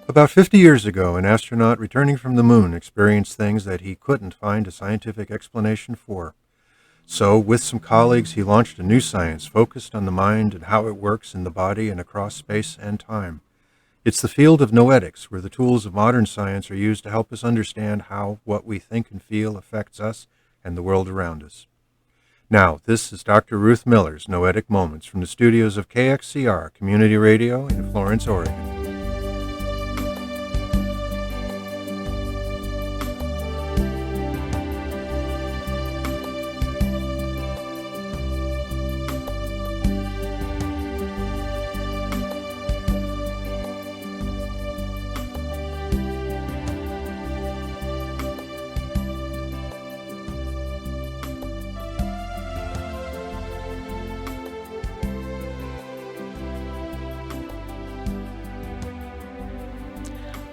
About 50 years ago, an astronaut returning from the moon experienced things that he couldn't find a scientific explanation for. So, with some colleagues, he launched a new science focused on the mind and how it works in the body and across space and time. It's the field of noetics, where the tools of modern science are used to help us understand how what we think and feel affects us and the world around us. Now, this is Dr. Ruth Miller's Noetic Moments from the studios of KXCR Community Radio in Florence, Oregon.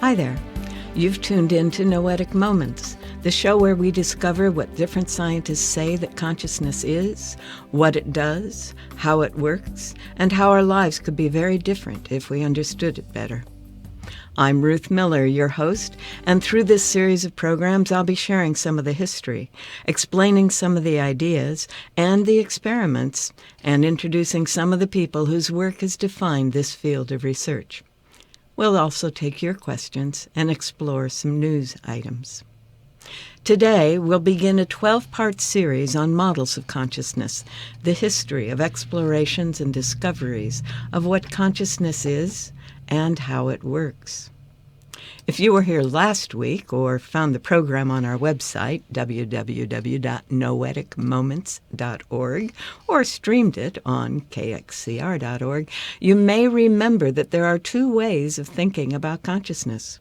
Hi there. You've tuned in to Noetic Moments, the show where we discover what different scientists say that consciousness is, what it does, how it works, and how our lives could be very different if we understood it better. I'm Ruth Miller, your host, and through this series of programs I'll be sharing some of the history, explaining some of the ideas and the experiments, and introducing some of the people whose work has defined this field of research. We'll also take your questions and explore some news items. Today, we'll begin a 12-part series on models of consciousness, the history of explorations and discoveries of what consciousness is and how it works. If you were here last week or found the program on our website, www.noeticmoments.org, or streamed it on KXCR.org, you may remember that there are two ways of thinking about consciousness.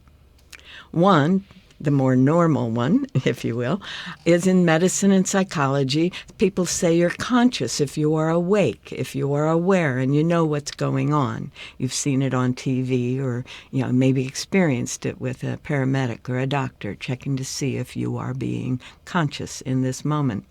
One, the more normal one, if you will, is in medicine and psychology. People say you're conscious if you are awake, if you are aware and you know what's going on. You've seen it on TV or maybe experienced it with a paramedic or a doctor checking to see if you are being conscious in this moment.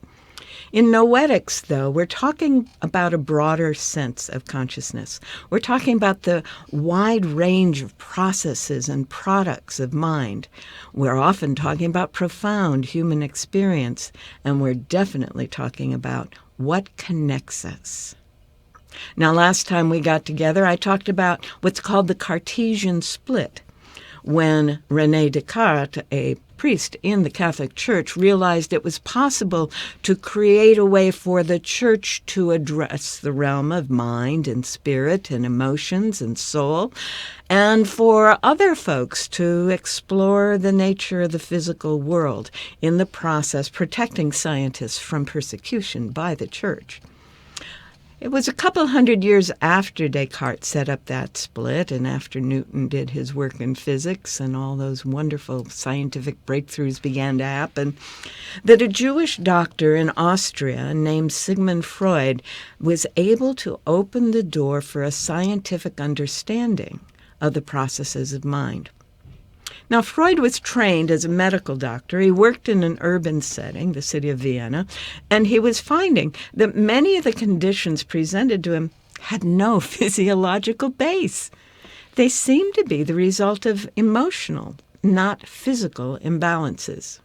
In Noetics, though, we're talking about a broader sense of consciousness. We're talking about the wide range of processes and products of mind. We're often talking about profound human experience, and we're definitely talking about what connects us. Now, last time we got together, I talked about what's called the Cartesian Split, when René Descartes, a priest in the Catholic Church, realized it was possible to create a way for the Church to address the realm of mind and spirit and emotions and soul, and for other folks to explore the nature of the physical world, in the process protecting scientists from persecution by the Church. It was a couple hundred years after Descartes set up that split and after Newton did his work in physics and all those wonderful scientific breakthroughs began to happen, that a Jewish doctor in Austria named Sigmund Freud was able to open the door for a scientific understanding of the processes of mind. Now, Freud was trained as a medical doctor. He worked in an urban setting, the city of Vienna, and he was finding that many of the conditions presented to him had no physiological base. They seemed to be the result of emotional, not physical imbalances.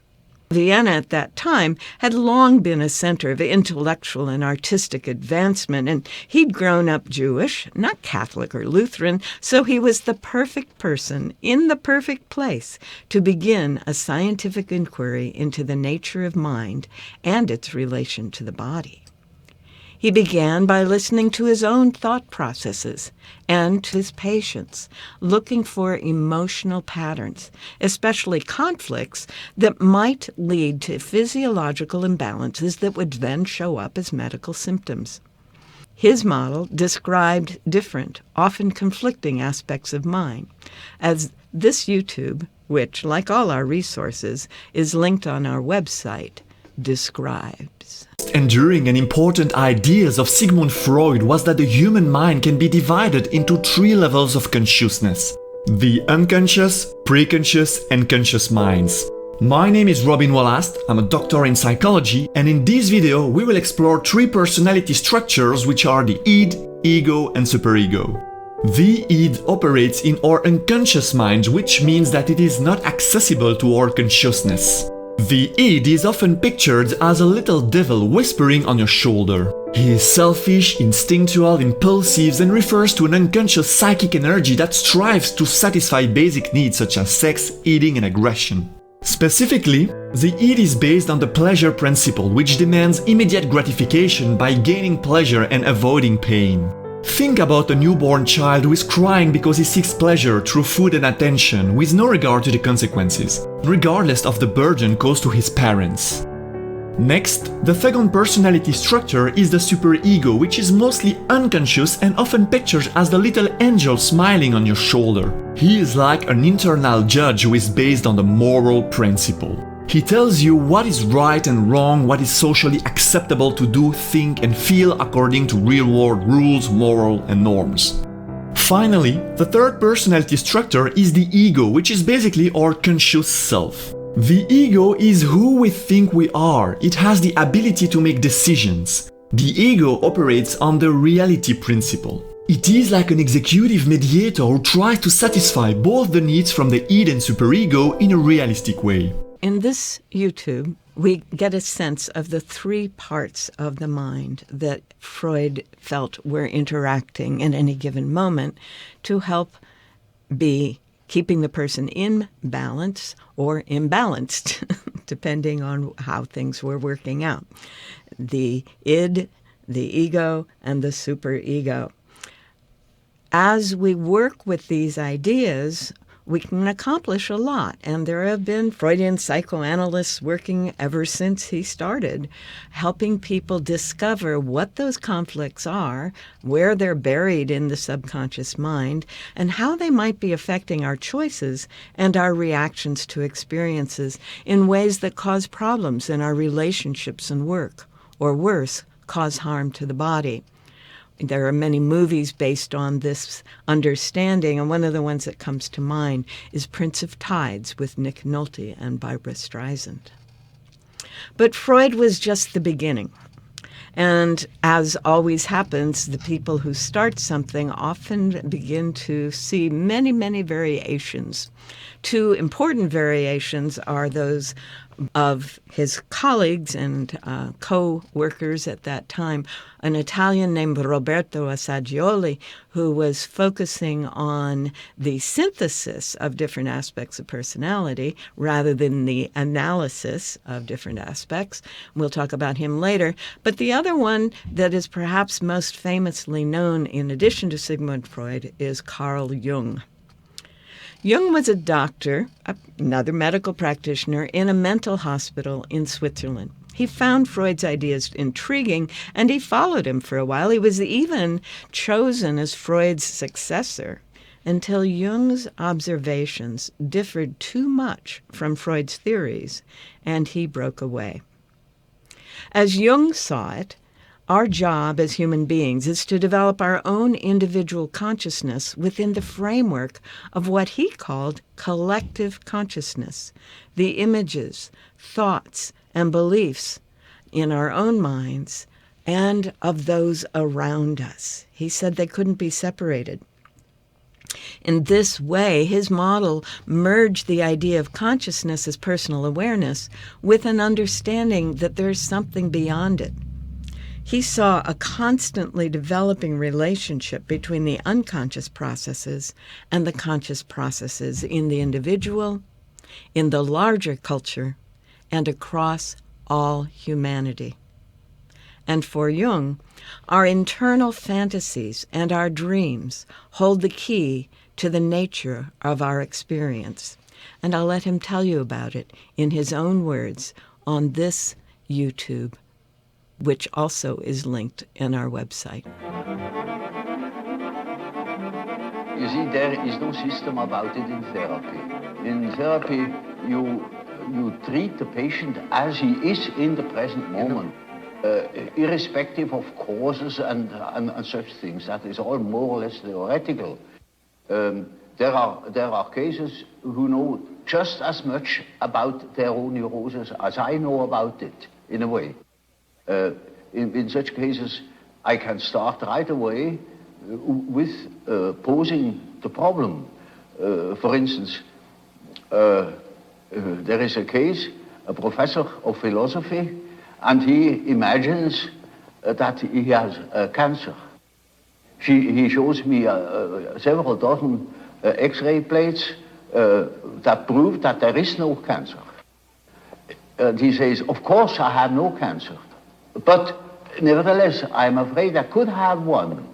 Vienna at that time had long been a center of intellectual and artistic advancement, and he'd grown up Jewish, not Catholic or Lutheran, so he was the perfect person in the perfect place to begin a scientific inquiry into the nature of mind and its relation to the body. He began by listening to his own thought processes and to his patients, looking for emotional patterns, especially conflicts that might lead to physiological imbalances that would then show up as medical symptoms. His model described different, often conflicting aspects of mind, as this YouTube, which, like all our resources, is linked on our website, describes. Enduring and important ideas of Sigmund Freud was that the human mind can be divided into three levels of consciousness: the unconscious, preconscious, and conscious minds. My name is Robin Wallast, I'm a doctor in psychology, and in this video we will explore three personality structures which are the id, ego, and superego. The id operates in our unconscious mind, which means that it is not accessible to our consciousness. The id is often pictured as a little devil whispering on your shoulder. He is selfish, instinctual, impulsive, and refers to an unconscious psychic energy that strives to satisfy basic needs such as sex, eating, and aggression. Specifically, the id is based on the pleasure principle, which demands immediate gratification by gaining pleasure and avoiding pain. Think about a newborn child who is crying because he seeks pleasure through food and attention with no regard to the consequences, regardless of the burden caused to his parents. Next, the second personality structure is the superego, which is mostly unconscious and often pictured as the little angel smiling on your shoulder. He is like an internal judge who is based on the moral principle. He tells you what is right and wrong, what is socially acceptable to do, think, and feel according to real-world rules, moral, and norms. Finally, the third personality structure is the ego, which is basically our conscious self. The ego is who we think we are. It has the ability to make decisions. The ego operates on the reality principle. It is like an executive mediator who tries to satisfy both the needs from the id and superego in a realistic way. In this YouTube, we get a sense of the three parts of the mind that Freud felt were interacting in any given moment to help be keeping the person in balance or imbalanced, depending on how things were working out. The id, the ego, and the superego. As we work with these ideas, we can accomplish a lot. And there have been Freudian psychoanalysts working ever since he started, helping people discover what those conflicts are, where they're buried in the subconscious mind, and how they might be affecting our choices and our reactions to experiences in ways that cause problems in our relationships and work, or worse, cause harm to the body. There are many movies based on this understanding, and one of the ones that comes to mind is Prince of Tides with Nick Nolte and Barbra Streisand. But Freud was just the beginning. And as always happens, the people who start something often begin to see many, many variations. Two important variations are those of his colleagues and co-workers at that time, an Italian named Roberto Assagioli, who was focusing on the synthesis of different aspects of personality rather than the analysis of different aspects. We'll talk about him later. But the other one that is perhaps most famously known, in addition to Sigmund Freud, is Carl Jung. Jung was a doctor, another medical practitioner, in a mental hospital in Switzerland. He found Freud's ideas intriguing, and he followed him for a while. He was even chosen as Freud's successor until Jung's observations differed too much from Freud's theories, and he broke away. As Jung saw it, our job as human beings is to develop our own individual consciousness within the framework of what he called collective consciousness, the images, thoughts, and beliefs in our own minds and of those around us. He said they couldn't be separated. In this way, his model merged the idea of consciousness as personal awareness with an understanding that there's something beyond it. He saw a constantly developing relationship between the unconscious processes and the conscious processes in the individual, in the larger culture, and across all humanity. And for Jung, our internal fantasies and our dreams hold the key to the nature of our experience. And I'll let him tell you about it in his own words on this YouTube, which also is linked in our website. You see, there is no system about it in therapy. In therapy, you treat the patient as he is in the present moment, irrespective of causes and such things. That is all more or less theoretical. There are cases who know just as much about their own neurosis as I know about it, in a way. In such cases, I can start right away with posing the problem. For instance, there is a case, a professor of philosophy, and he imagines that he has cancer. He shows me several dozen X-ray plates that prove that there is no cancer. He says, of course I have no cancer, but nevertheless I'm afraid I could have one.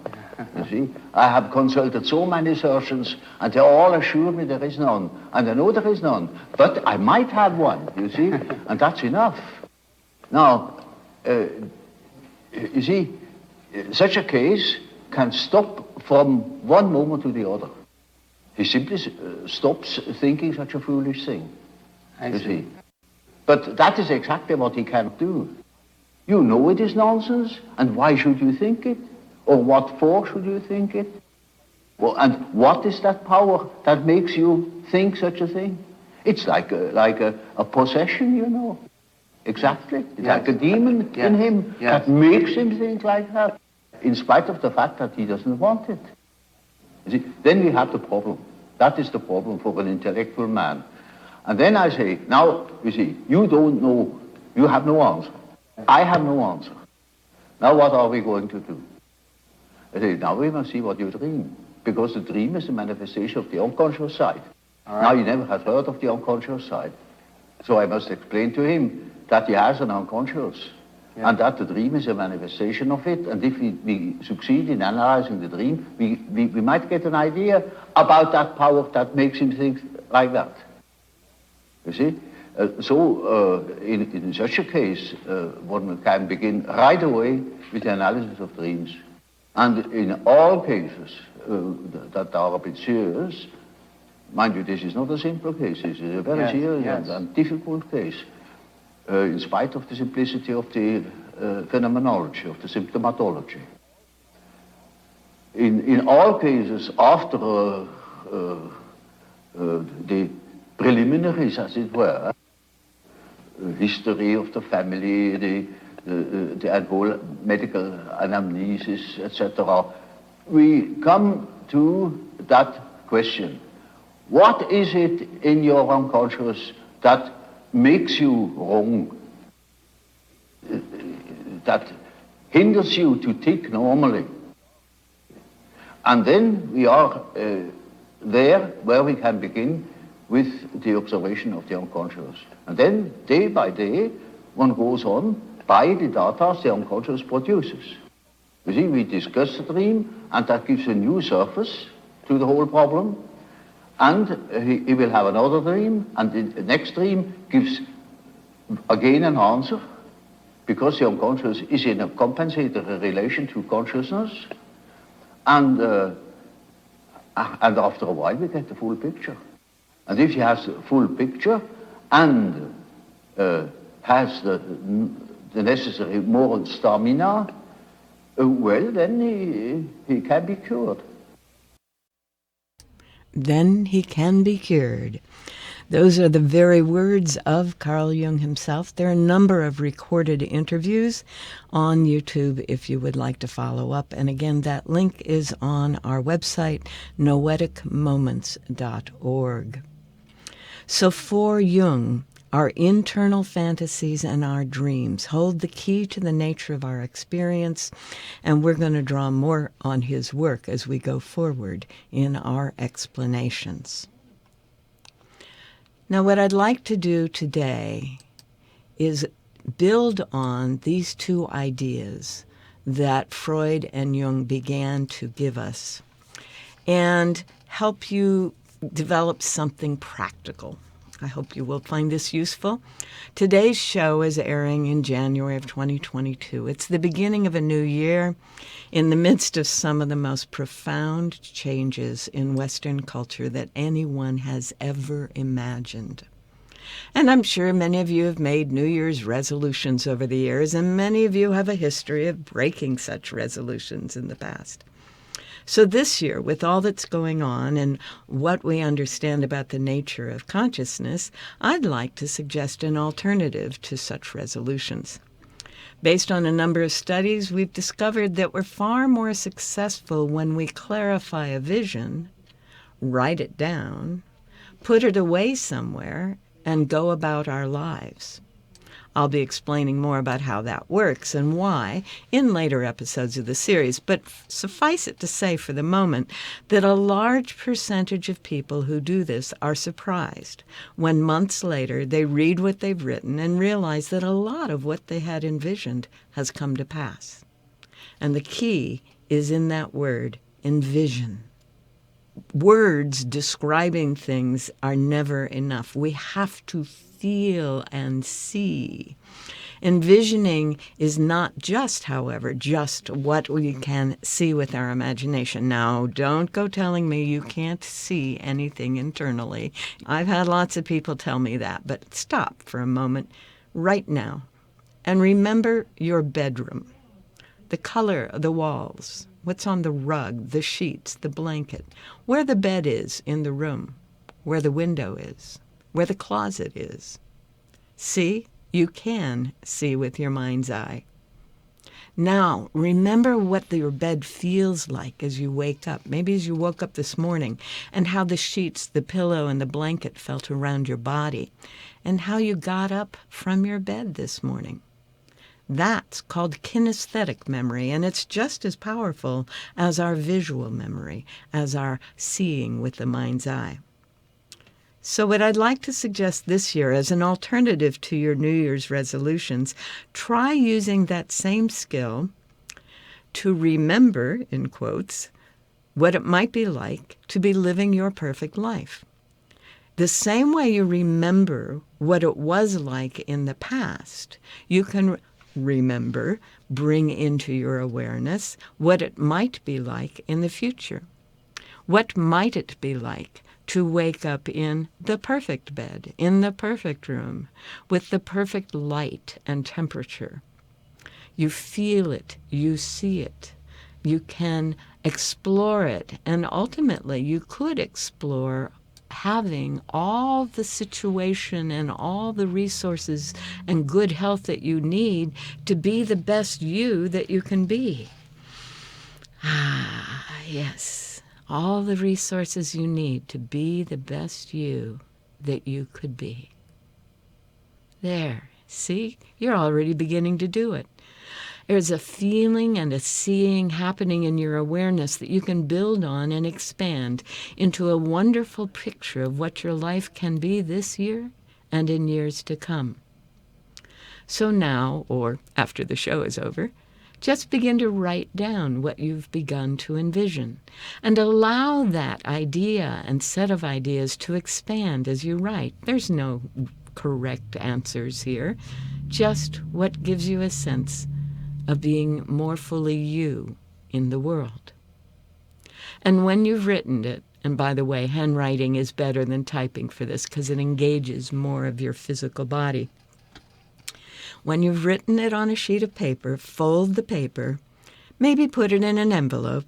You see, I have consulted so many surgeons and they all assure me there is none, and I know there is none, but I might have one, you see, and that's enough. Now, you see, such a case can stop from one moment to the other. He simply stops thinking such a foolish thing, you see. But that is exactly what he can't do. You know it is nonsense, and why should you think it? Or what for should you think it? Well, and what is that power that makes you think such a thing? It's like a possession, you know. Exactly. It's like a demon in him that makes him think like that, in spite of the fact that he doesn't want it. You see, then we have the problem. That is the problem for an intellectual man. And then I say, now, you see, you don't know, you have no answer. I have no answer. Now what are we going to do? I say, now we must see what you dream, because the dream is a manifestation of the unconscious side. Right. Now, you never have heard of the unconscious side. So I must explain to him that he has an unconscious, and that the dream is a manifestation of it, and if we succeed in analyzing the dream, we might get an idea about that power that makes him think like that. You see? In such a case, one can begin right away with the analysis of dreams. And in all cases that are a bit serious, mind you, this is not a simple case, this is a very serious and difficult case, in spite of the simplicity of the phenomenology, of the symptomatology. In all cases, after the preliminaries, as it were, history of the family, the whole medical anamnesis, etc., we come to that question. What is it in your unconscious that makes you wrong, that hinders you to think normally? And then we are there where we can begin with the observation of the unconscious. And then, day by day, one goes on by the data the unconscious produces. You see, we discuss the dream, and that gives a new surface to the whole problem. And he will have another dream, and the next dream gives again an answer, because the unconscious is in a compensatory relation to consciousness. And after a while, we get the full picture. And if he has the full picture and has the necessary moral stamina, well, then he can be cured. Then he can be cured. Those are the very words of Carl Jung himself. There are a number of recorded interviews on YouTube if you would like to follow up. And again, that link is on our website, noeticmoments.org. So for Jung, our internal fantasies and our dreams hold the key to the nature of our experience, and we're going to draw more on his work as we go forward in our explanations. Now, what I'd like to do today is build on these two ideas that Freud and Jung began to give us and help you develop something practical. I hope you will find this useful. Today's show is airing in January of 2022. It's the beginning of a new year in the midst of some of the most profound changes in Western culture that anyone has ever imagined. And I'm sure many of you have made New Year's resolutions over the years, and many of you have a history of breaking such resolutions in the past. So this year, with all that's going on and what we understand about the nature of consciousness, I'd like to suggest an alternative to such resolutions. Based on a number of studies, we've discovered that we're far more successful when we clarify a vision, write it down, put it away somewhere, and go about our lives. I'll be explaining more about how that works and why in later episodes of the series, but suffice it to say for the moment that a large percentage of people who do this are surprised when months later they read what they've written and realize that a lot of what they had envisioned has come to pass. And the key is in that word, envision. Words describing things are never enough. We have to feel and see. Envisioning is not just, however, just what we can see with our imagination. Now, don't go telling me you can't see anything internally. I've had lots of people tell me that, but stop for a moment right now and remember your bedroom, the color of the walls, what's on the rug, the sheets, the blanket, where the bed is in the room, where the window is, where the closet is. See, you can see with your mind's eye. Now, remember what your bed feels like as you wake up, maybe as you woke up this morning, and how the sheets, the pillow, and the blanket felt around your body, and how you got up from your bed this morning. That's called kinesthetic memory, and it's just as powerful as our visual memory, as our seeing with the mind's eye. So what I'd like to suggest this year as an alternative to your New Year's resolutions, try using that same skill to remember, in quotes, what it might be like to be living your perfect life. The same way you remember what it was like in the past, you can remember, bring into your awareness what it might be like in the future. What might it be like to wake up in the perfect bed, in the perfect room, with the perfect light and temperature? You feel it, you see it, you can explore it, and ultimately you could explore having all the situation and all the resources and good health that you need to be the best you that you can be. Ah, yes, all the resources you need to be the best you that you could be. There, see, you're already beginning to do it. There's a feeling and a seeing happening in your awareness that you can build on and expand into a wonderful picture of what your life can be this year and in years to come. So now, or after the show is over, just begin to write down what you've begun to envision and allow that idea and set of ideas to expand as you write. There's no correct answers here, just what gives you a sense of being more fully you in the world. And when you've written it, and by the way, handwriting is better than typing for this because it engages more of your physical body. When you've written it on a sheet of paper, fold the paper, maybe put it in an envelope,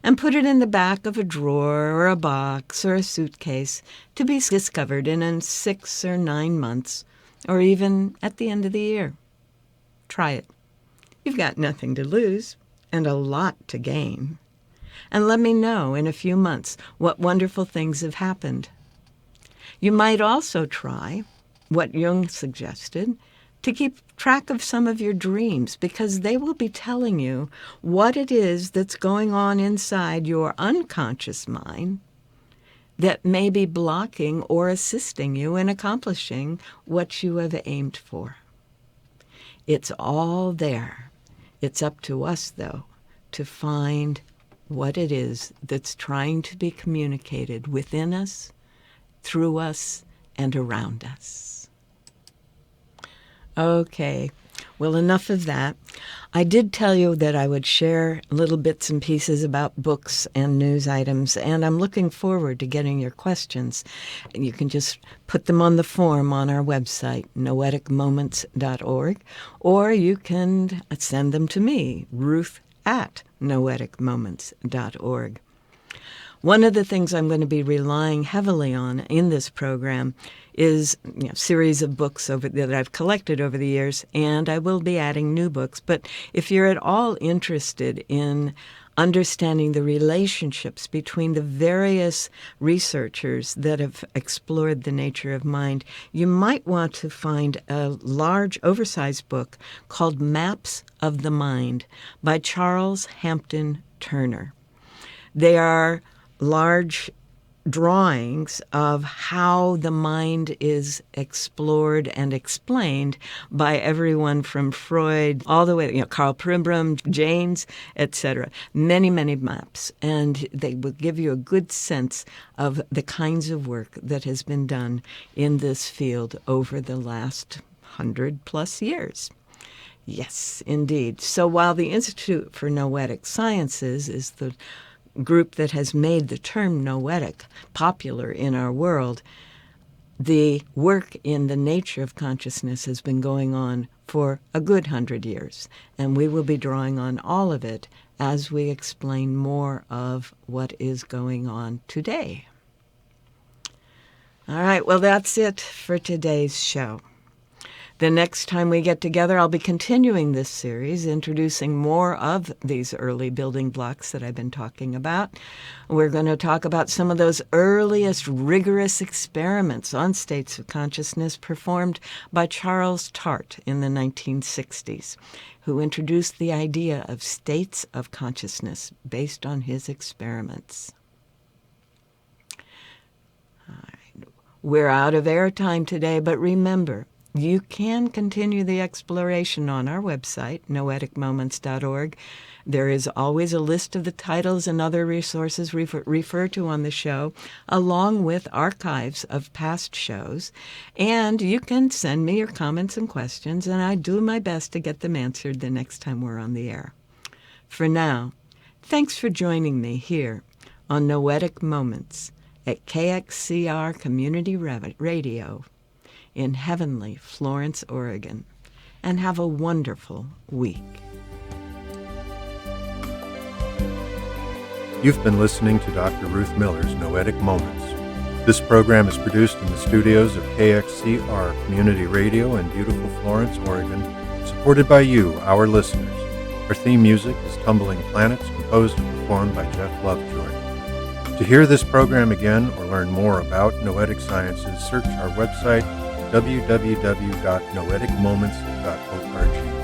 and put it in the back of a drawer or a box or a suitcase to be discovered in 6 or 9 months, or even at the end of the year. Try it. You've got nothing to lose and a lot to gain. And let me know in a few months what wonderful things have happened. You might also try what Jung suggested, to keep track of some of your dreams, because they will be telling you what it is that's going on inside your unconscious mind that may be blocking or assisting you in accomplishing what you have aimed for. It's all there. It's up to us, though, to find what it is that's trying to be communicated within us, through us, and around us. Okay, well, enough of that. I did tell you that I would share little bits and pieces about books and news items, and I'm looking forward to getting your questions. You can just put them on the form on our website, noeticmoments.org, or you can send them to me, Ruth at noeticmoments.org. One of the things I'm going to be relying heavily on in this program is a series of books that I've collected over the years, and I will be adding new books. But if you're at all interested in understanding the relationships between the various researchers that have explored the nature of mind, you might want to find a large, oversized book called Maps of the Mind by Charles Hampden-Turner. They are large drawings of how the mind is explored and explained by everyone from Freud all the way, Karl Pribram, Janes, etc. Many, many maps. And they will give you a good sense of the kinds of work that has been done in this field over the last 100+ years. Yes, indeed. So while the Institute for Noetic Sciences is the group that has made the term noetic popular in our world, the work in the nature of consciousness has been going on for a good 100 years, and we will be drawing on all of it as we explain more of what is going on today. All right, well, that's it for today's show. The next time we get together, I'll be continuing this series, introducing more of these early building blocks that I've been talking about. We're going to talk about some of those earliest rigorous experiments on states of consciousness performed by Charles Tart in the 1960s, who introduced the idea of states of consciousness based on his experiments. All right. We're out of airtime today, but remember, you can continue the exploration on our website, noeticmoments.org. There is always a list of the titles and other resources referred to on the show, along with archives of past shows. And you can send me your comments and questions, and I do my best to get them answered the next time we're on the air. For now, thanks for joining me here on Noetic Moments at KXCR Community Radio in heavenly Florence, Oregon, and have a wonderful week. You've been listening to Dr. Ruth Miller's Noetic Moments. This program is produced in the studios of KXCR Community Radio in beautiful Florence, Oregon, supported by you, our listeners. Our theme music is Tumbling Planets, composed and performed by Jeff Lovejoy. To hear this program again or learn more about Noetic Sciences, search our website, www.noeticmoments.org.